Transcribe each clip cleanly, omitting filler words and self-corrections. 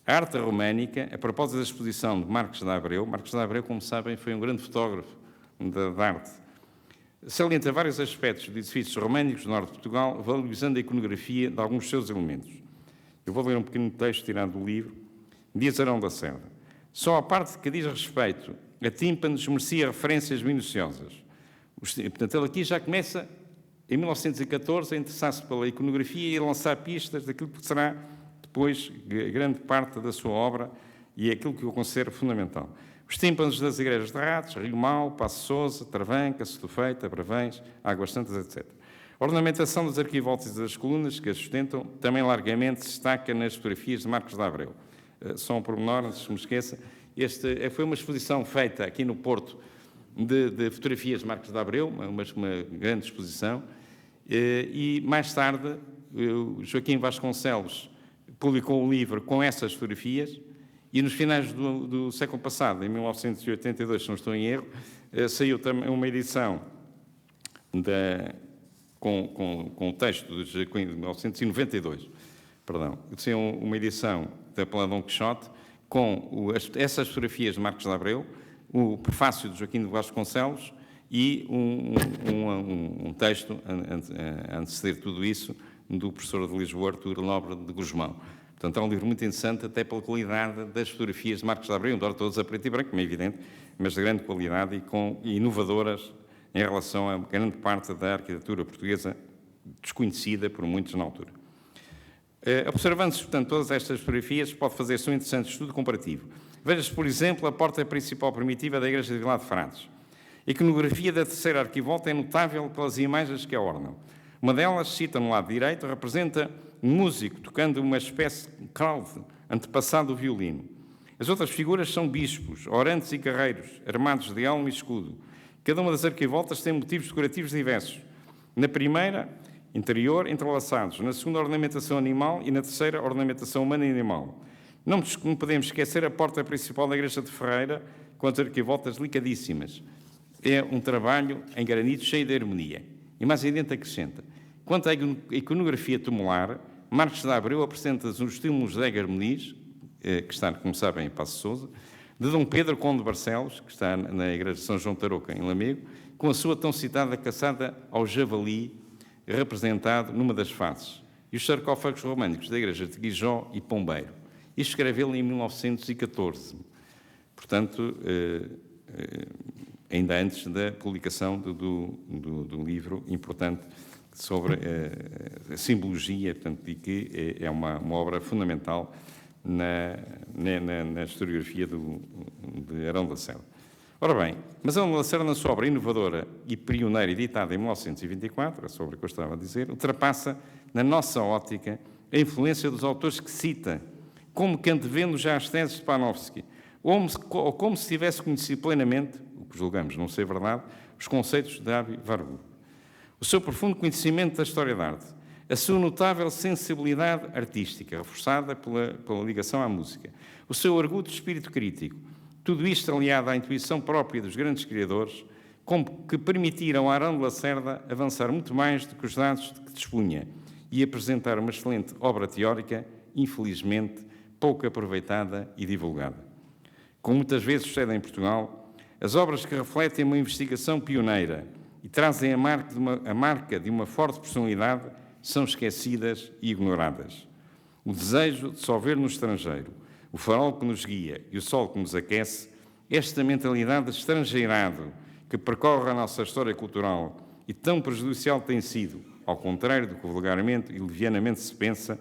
A arte românica, a propósito da exposição de Marcos de Abreu, como sabem, foi um grande fotógrafo da arte, salienta vários aspectos de edifícios românicos do norte de Portugal, valorizando a iconografia de alguns seus elementos. Eu vou ler um pequeno texto tirado do livro. Diz Arão da Cerda: só a parte que diz respeito a tímpanos merecia referências minuciosas. Portanto, ele aqui já começa, em 1914, a interessar-se pela iconografia e a lançar pistas daquilo que será depois grande parte da sua obra, e é aquilo que eu considero fundamental. Os tímpanos das igrejas de Ratos, Rio Mau, Passo Sousa, Travanca, Setúfeita, Bravães, Águas Santas, etc. A ornamentação das arquivoltas e das colunas que as sustentam também largamente se destaca nas fotografias de Marcos de Abreu. Só um pormenor, antes que me esqueça, foi uma exposição feita aqui no Porto de fotografias de Marcos de Abreu, uma grande exposição, e mais tarde o Joaquim Vasconcelos publicou um livro com essas fotografias, e nos finais do século passado, em 1982, se não estou em erro, saiu também uma edição com o texto de Joaquim, de 1992, perdão, saiu uma edição pela Dom Quixote, com essas fotografias de Marcos de Abreu, o prefácio de Joaquim de Vasconcelos e um texto, a anteceder tudo isso, do professor de Lisboa, Artur Nobre de Guzmão. Portanto, é um livro muito interessante, até pela qualidade das fotografias de Marcos de Abreu, embora todas a preto e branco, como é evidente, mas de grande qualidade e inovadoras em relação a grande parte da arquitetura portuguesa, desconhecida por muitos na altura. Observando-se, portanto, todas estas fotografias, pode fazer-se um interessante estudo comparativo. Veja-se, por exemplo, a porta principal primitiva da igreja de Vilar de Frades. A iconografia da terceira arquivolta é notável pelas imagens que a ornam. Uma delas, cita no lado direito, representa um músico tocando uma espécie de crowd, antepassado do violino. As outras figuras são bispos, orantes e carreiros, armados de elmo e escudo. Cada uma das arquivoltas tem motivos decorativos diversos. Na primeira, interior, entrelaçados. Na segunda, ornamentação animal e na terceira, ornamentação humana e animal. Não podemos esquecer a porta principal da igreja de Ferreira, com as arquivoltas delicadíssimas. É um trabalho em granito cheio de harmonia. E mais adiante acrescenta: quanto à iconografia tumular, Marcos de Abreu apresenta-nos os estímulos de Edgar Muniz, que está, como sabem, em Passo Sousa, de Dom Pedro Conde de Barcelos, que está na igreja de São João Tarouca, em Lamego, com a sua tão citada caçada ao javali, representado numa das faces, e os sarcófagos românicos da igreja de Guijó e Pombeiro. Isto escreveu-lhe em 1914, portanto, ainda antes da publicação do livro importante sobre a simbologia, portanto, e que é uma obra fundamental na historiografia de Arão da Cerda. Ora bem, mas Arão da Cerda, na sua obra inovadora e pioneira, editada em 1924, a sobre a que eu estava a dizer, ultrapassa, na nossa ótica, a influência dos autores que cita, como que antevendo já as teses de Panofsky, ou como se tivesse conhecido plenamente, o que julgamos não ser verdade, os conceitos de Davi Warburg. O seu profundo conhecimento da história da arte, a sua notável sensibilidade artística, reforçada pela ligação à música, o seu arguto de espírito crítico, tudo isto aliado à intuição própria dos grandes criadores, que permitiram a Arão de Lacerda avançar muito mais do que os dados de que dispunha e apresentar uma excelente obra teórica, infelizmente pouco aproveitada e divulgada. Como muitas vezes sucede em Portugal, as obras que refletem uma investigação pioneira e trazem a marca de uma forte personalidade são esquecidas e ignoradas. O desejo de só ver no estrangeiro, o farol que nos guia e o sol que nos aquece, esta mentalidade de estrangeirado que percorre a nossa história cultural e tão prejudicial tem sido, ao contrário do que vulgarmente e levianamente se pensa,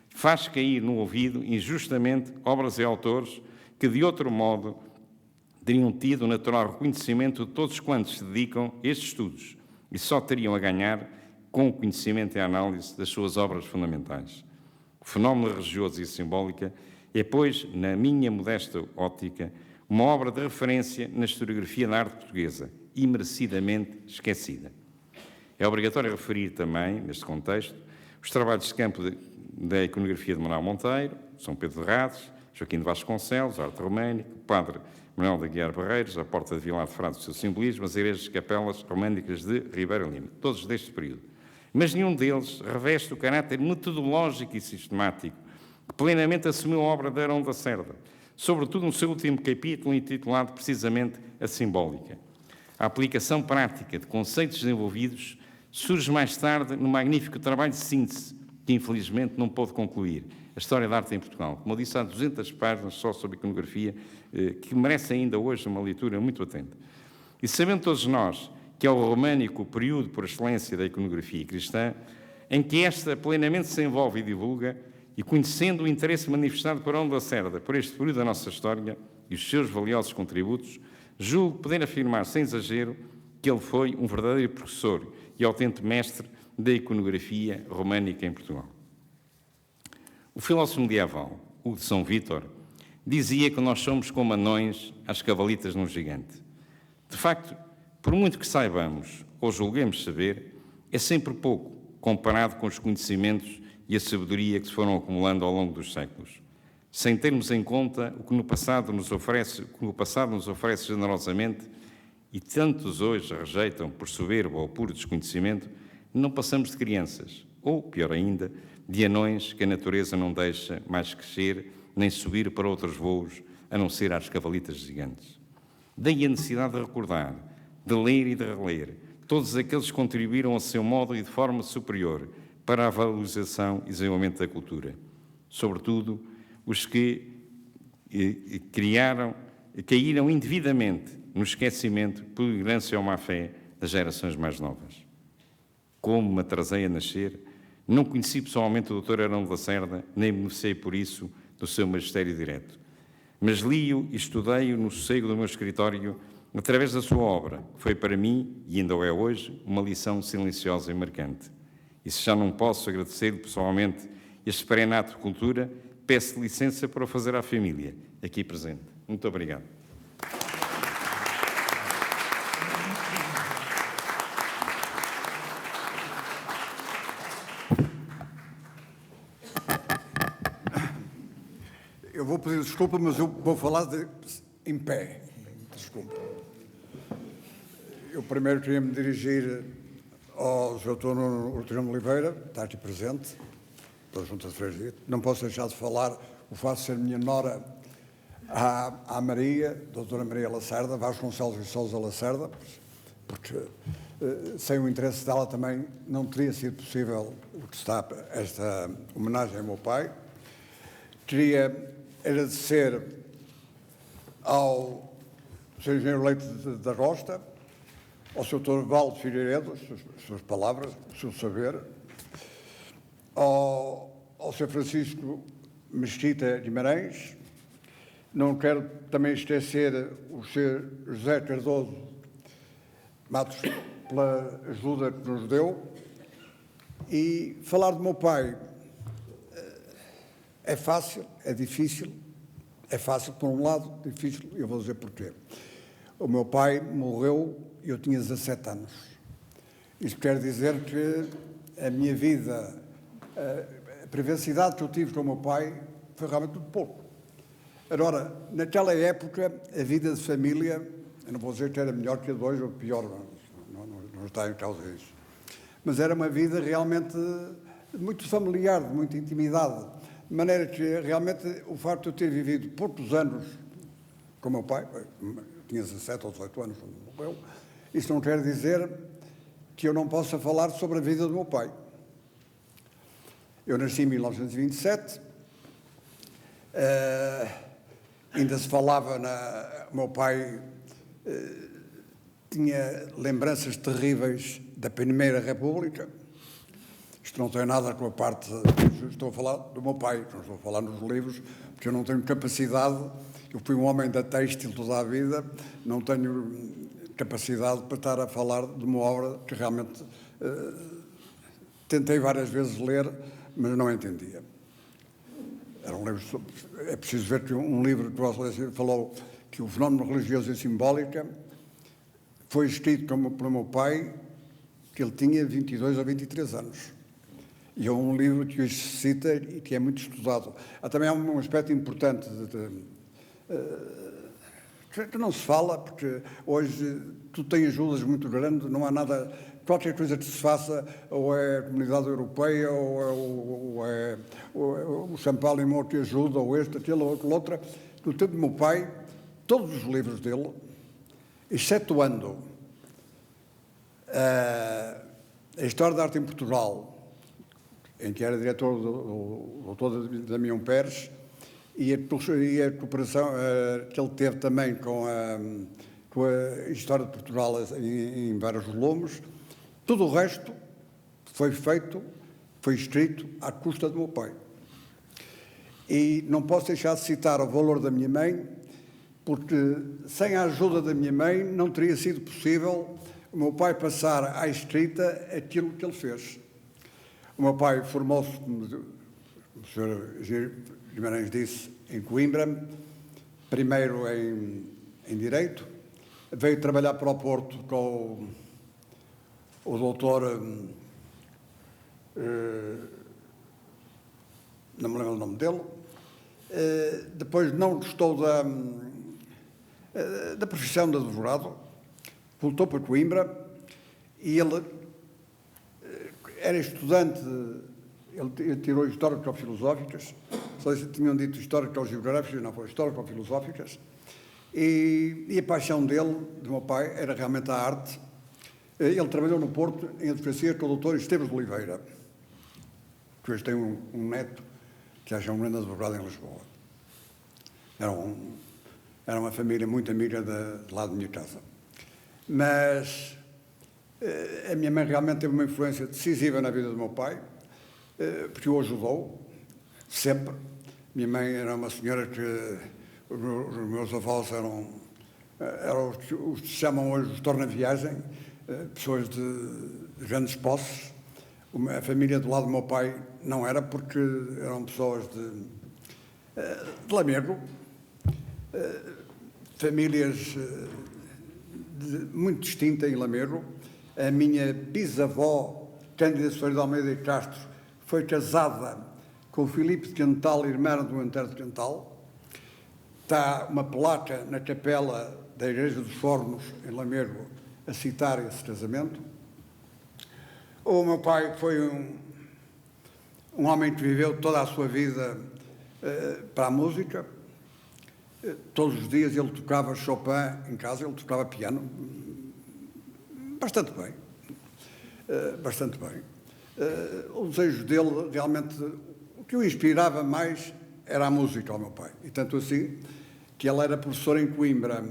faz cair no ouvido injustamente obras e autores que, de outro modo, teriam tido o natural reconhecimento de todos quantos se dedicam a estes estudos e só teriam a ganhar com o conhecimento e a análise das suas obras fundamentais. O fenómeno religioso e simbólica é, pois, na minha modesta ótica, uma obra de referência na historiografia da arte portuguesa e merecidamente esquecida. É obrigatório referir também, neste contexto, os trabalhos de campo da iconografia de Manuel Monteiro, São Pedro de Rados, Joaquim de Vasconcelos, Arte Românica, o Padre Manuel de Aguiar Barreiros, a Porta de Vilar de Frades, o seu simbolismo, as igrejas e capelas românicas de Ribeira Lima, todos deste período. Mas nenhum deles reveste o caráter metodológico e sistemático que plenamente assumiu a obra de Arão da Cerda, sobretudo no seu último capítulo, intitulado precisamente A Simbólica. A aplicação prática de conceitos desenvolvidos surge mais tarde no magnífico trabalho de síntese, que infelizmente não pôde concluir, A História da Arte em Portugal. Como eu disse, há 200 páginas só sobre iconografia, que merece ainda hoje uma leitura muito atenta. E sabendo todos nós que é o românico o período por excelência da iconografia cristã, em que esta plenamente se envolve e divulga, e conhecendo o interesse manifestado por Arão da Cerda por este período da nossa história e os seus valiosos contributos, julgo poder afirmar, sem exagero, que ele foi um verdadeiro professor e autêntico mestre da iconografia românica em Portugal. O filósofo medieval, Hugo de São Vítor, dizia que nós somos como anões às cavalitas num gigante. De facto, por muito que saibamos ou julguemos saber, é sempre pouco comparado com os conhecimentos e a sabedoria que se foram acumulando ao longo dos séculos, sem termos em conta o que no passado nos oferece generosamente e tantos hoje rejeitam por soberba ou por desconhecimento, não passamos de crianças, ou, pior ainda, de anões que a natureza não deixa mais crescer nem subir para outros voos, a não ser às cavalitas gigantes. Daí a necessidade de recordar, de ler e de reler todos aqueles que contribuíram a seu modo e de forma superior para a valorização e desenvolvimento da cultura. Sobretudo, os que caíram indevidamente no esquecimento por ignorância ou má-fé das gerações mais novas. Como me atrasei a nascer, não conheci pessoalmente o Dr. Arão da Cerda, nem beneficiei por isso do seu magistério direto. Mas li-o e estudei-o no sossego do meu escritório através da sua obra, que foi para mim, e ainda o é hoje, uma lição silenciosa e marcante. E se já não posso agradecer-lhe pessoalmente este perenato de cultura, peço licença para o fazer à família, aqui presente. Muito obrigado. Eu vou pedir desculpa, mas eu vou falar em pé. Desculpa. Eu primeiro queria me dirigir ao Dr. Nuno Ortigão de Oliveira, está aqui presente, da Junta de Freguesia. Não posso deixar de falar o facto de ser minha nora, à Maria, doutora Maria Lacerda, Vasconcelos e Sousa Lacerda, porque sem o interesse dela também não teria sido possível esta homenagem ao meu pai. Queria agradecer ao Sr. Engenheiro Leite da Rosta, ao Sr. Dr. Valdo Figueiredo, as suas palavras, o seu saber, ao Sr. Francisco Mesquita Guimarães. Não quero também esquecer o Sr. José Cardoso Matos pela ajuda que nos deu. E falar do meu pai é fácil, é difícil. É fácil por um lado, difícil, eu vou dizer porquê. O meu pai morreu e eu tinha 17 anos. Isto quer dizer que a minha vida, a privacidade que eu tive com o meu pai foi realmente muito pouco. Agora, naquela época, a vida de família, eu não vou dizer que era melhor que a de hoje ou pior, não está em causa isso. Mas era uma vida realmente muito familiar, de muita intimidade. De maneira que, realmente, o facto de eu ter vivido poucos anos com o meu pai, tinha 17 ou 18 anos quando morreu, isso não quer dizer que eu não possa falar sobre a vida do meu pai. Eu nasci em 1927, ainda se falava, o meu pai tinha lembranças terríveis da Primeira República. Isto não tem nada com a parte, estou a falar do meu pai, não estou a falar nos livros, porque eu não tenho capacidade, eu fui um homem da têxtil toda a vida, não tenho capacidade para estar a falar de uma obra que realmente tentei várias vezes ler, mas não entendia. Era um livro sobre, é preciso ver que um livro que o Vossa Excelência falou que o fenómeno religioso e simbólica foi escrito pelo meu pai, que ele tinha 22 ou 23 anos. E é um livro que hoje se cita e que é muito estudado. Também há um aspecto importante que não se fala, porque hoje tu tens ajudas muito grandes, não há nada, qualquer coisa que se faça, ou é a Comunidade Europeia, ou é o São Paulo e Monte ajuda, ou este, aquilo, ou aquilo outro. No tempo do meu pai, todos os livros dele, excetuando a História da Arte em Portugal, em que era diretor do Dr. Damião Pérez, e a cooperação que ele teve também com a História de Portugal em vários volumes, tudo o resto foi feito, foi escrito à custa do meu pai. E não posso deixar de citar o valor da minha mãe, porque sem a ajuda da minha mãe não teria sido possível o meu pai passar à escrita aquilo que ele fez. O meu pai formou-se, como o Sr. Guimarães disse, em Coimbra, primeiro em Direito, veio trabalhar para o Porto com o doutor, não me lembro o nome dele, depois não gostou da profissão de advogado, voltou para Coimbra e ele era estudante, ele tirou histórico-filosóficas, só tinham dito histórico-geográficas, não foi histórico-filosóficas, e a paixão dele, do meu pai, era realmente a arte. Ele trabalhou no Porto em advocacia com o doutor Esteves de Oliveira, que hoje tem um neto que acha um grande advogado em Lisboa. Era uma família muito amiga de lá da minha casa. Mas a minha mãe realmente teve uma influência decisiva na vida do meu pai, porque o ajudou, sempre. Minha mãe era uma senhora que os meus avós eram os que se chamam hoje os torna-viagem, pessoas de grandes posses. A família do lado do meu pai não era, porque eram pessoas de Lamego, famílias muito distintas em Lamego. A minha bisavó, Cândida Soares de Almeida e Castro, foi casada com o Filipe de Quental, irmã do Antero de Quental. Está uma placa na capela da Igreja dos Fornos, em Lamego, a citar esse casamento. O meu pai foi um homem que viveu toda a sua vida para a música. Todos os dias ele tocava Chopin em casa, ele tocava piano, bastante bem, bastante bem. O desejo dele, realmente, o que o inspirava mais era a música ao meu pai. E tanto assim, que ele era professor em Coimbra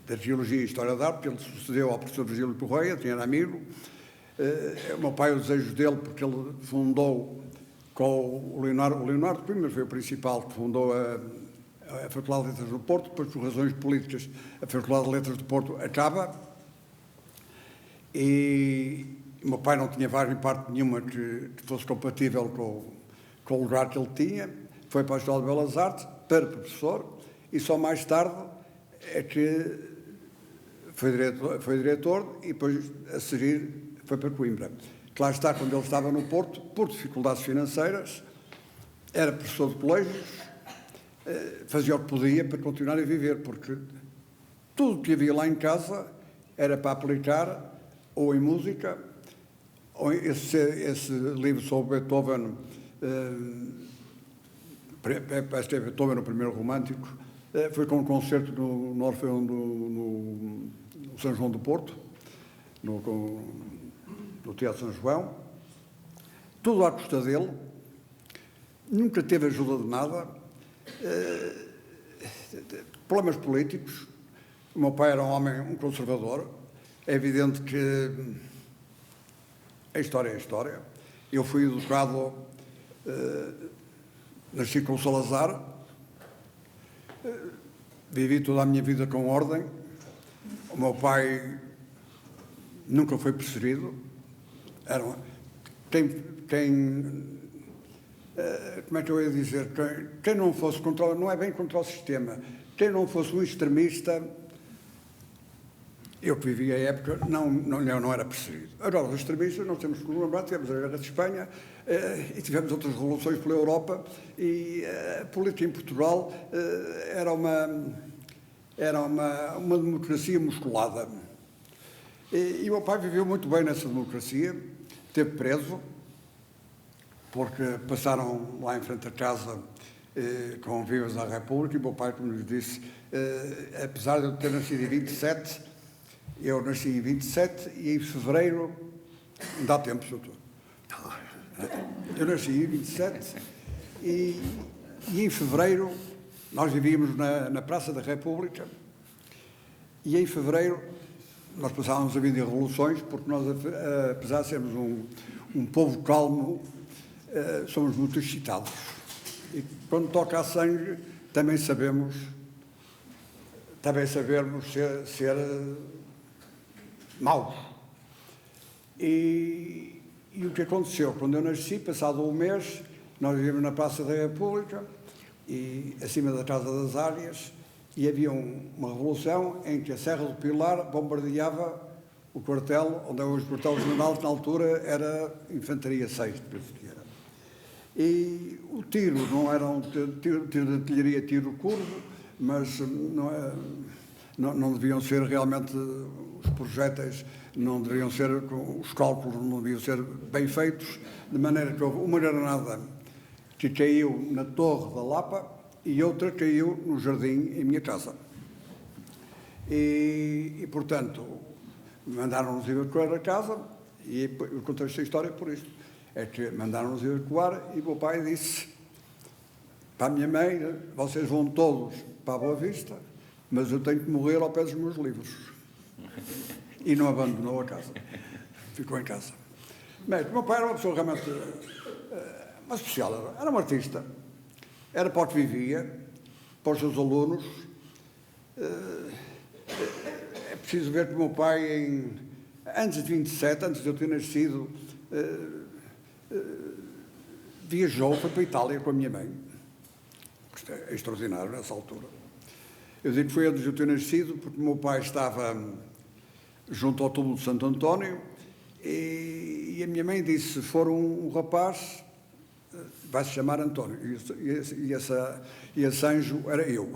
de Arqueologia e História da Arte, porque ele sucedeu ao professor Virgílio Correia, tinha amigo. O meu pai, o desejo dele, porque ele fundou com o Leonardo Coimbra, foi o principal, que fundou a Faculdade de Letras do Porto, depois por razões políticas a Faculdade de Letras do Porto acaba, e o meu pai não tinha vaga em parte nenhuma que fosse compatível com o lugar que ele tinha, foi para a Escola de Belas Artes, para professor, e só mais tarde é que foi diretor e depois, a seguir, foi para Coimbra. Que lá está, quando ele estava no Porto, por dificuldades financeiras, era professor de colégios, fazia o que podia para continuar a viver, porque tudo o que havia lá em casa era para aplicar ou em música, ou esse livro sobre Beethoven, parece que é Beethoven, o primeiro romântico, foi com um concerto no Orfeão no São João do Porto, no Teatro São João, tudo à custa dele, nunca teve ajuda de nada, problemas políticos. O meu pai era um conservador, é evidente que a história é a história. Eu fui educado, nasci com o Salazar, vivi toda a minha vida com ordem. O meu pai nunca foi perseguido. Como é que eu ia dizer? Quem não fosse não é bem contra o sistema, quem não fosse um extremista, eu que vivi a época, não era perseguido. Agora, os extremistas, nós temos que lembrar, tivemos a Guerra de Espanha e tivemos outras revoluções pela Europa e a política em Portugal era uma democracia musculada. E o meu pai viveu muito bem nessa democracia, esteve preso, porque passaram lá em frente à casa com vivas da República, e o meu pai, como lhes disse, apesar de eu ter nascido em 27, eu nasci em 27 e em fevereiro, não dá tempo, doutor. Eu nasci em 27 e em fevereiro nós vivíamos na Praça da República e em fevereiro nós passávamos a vida em revoluções, porque nós, apesar de sermos um povo calmo, somos muito excitados. E quando toca a sangue, também sabemos ser maus. E o que aconteceu? Quando eu nasci, passado um mês, nós vivíamos na Praça da República, e acima da Casa das Áreas, e havia uma revolução em que a Serra do Pilar bombardeava o quartel, onde é hoje o quartel-general, que na altura era Infantaria 6, penso que era. E o tiro não era um tiro de artilharia, tiro curvo, mas não deviam ser realmente os projéteis, não deveriam ser, os cálculos não deviam ser bem feitos, de maneira que houve uma granada que caiu na Torre da Lapa e outra caiu no jardim em minha casa. E portanto, mandaram-nos evacuar a casa, e eu contei esta história por isto. É que mandaram-nos evacuar e o meu pai disse para a minha mãe: vocês vão todos para a Boa Vista, mas eu tenho que morrer ao pé dos meus livros. E não abandonou a casa. Ficou em casa. Mas o meu pai era uma pessoa realmente especial. Era um artista. Era para o que vivia, para os seus alunos. É preciso ver que o meu pai, antes de 27, antes de eu ter nascido, viajou, foi para a Itália com a minha mãe. Isto é extraordinário nessa altura. Eu digo que foi antes de eu ter nascido, porque o meu pai estava junto ao túmulo de Santo António e a minha mãe disse: se for um rapaz, vai-se chamar António. E esse anjo era eu,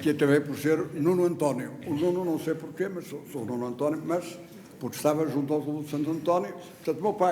que acabei por ser Nuno António. O Nuno não sei porquê, mas sou Nuno António, mas porque estava junto ao túmulo de Santo António. Portanto, o meu pai